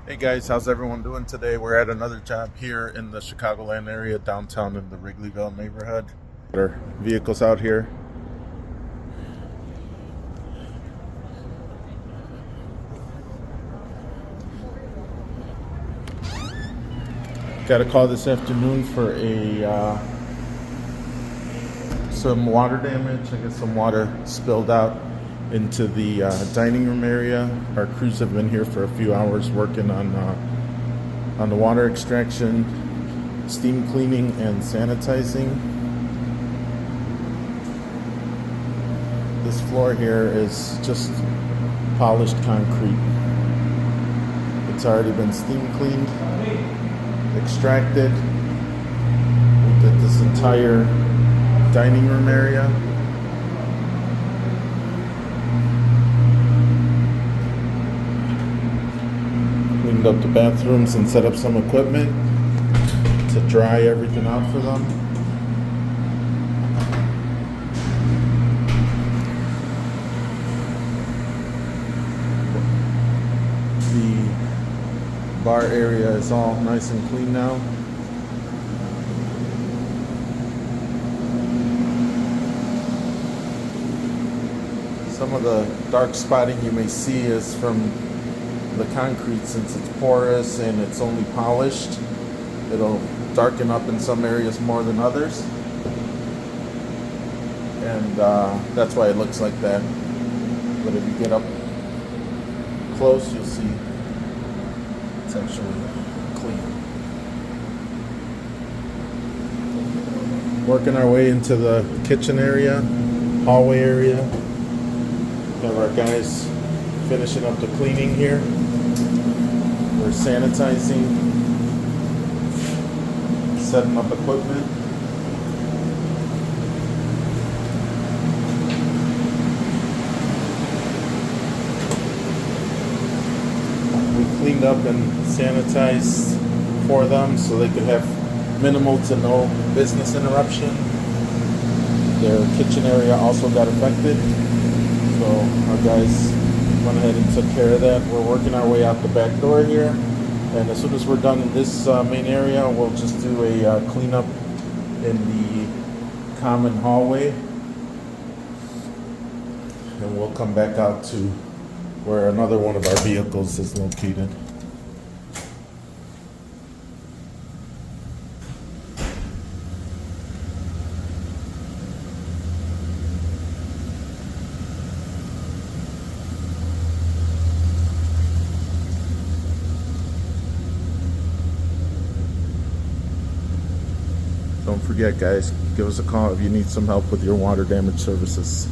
Hey guys, how's everyone doing today? We're at another job here in the Chicagoland area, downtown in the Wrigleyville neighborhood. Our vehicles out here. Got a call this afternoon for some water damage. I guess some water spilled out into the dining room area. Our crews have been here for a few hours working on the water extraction, steam cleaning, and sanitizing. This floor here is just polished concrete. It's already been steam cleaned, extracted. We did this entire dining room area. Cleaned up the bathrooms and set up some equipment to dry everything out for them. The bar area is all nice and clean now. Some of the dark spotting you may see is from the concrete. Since it's porous and it's only polished, it'll darken up in some areas more than others, and that's why it looks like that. But if you get up close, you'll see it's actually clean. Working our way into the kitchen area, hallway area. Have our guys finishing up the cleaning here. We're sanitizing, setting up equipment. We cleaned up and sanitized for them so they could have minimal to no business interruption. Their kitchen area also got affected, so our guys went ahead and took care of that. We're working our way out the back door here, and as soon as we're done in this main area, we'll just do a cleanup in the common hallway, and we'll come back out to where another one of our vehicles is located. Don't forget, guys, give us a call if you need some help with your water damage services.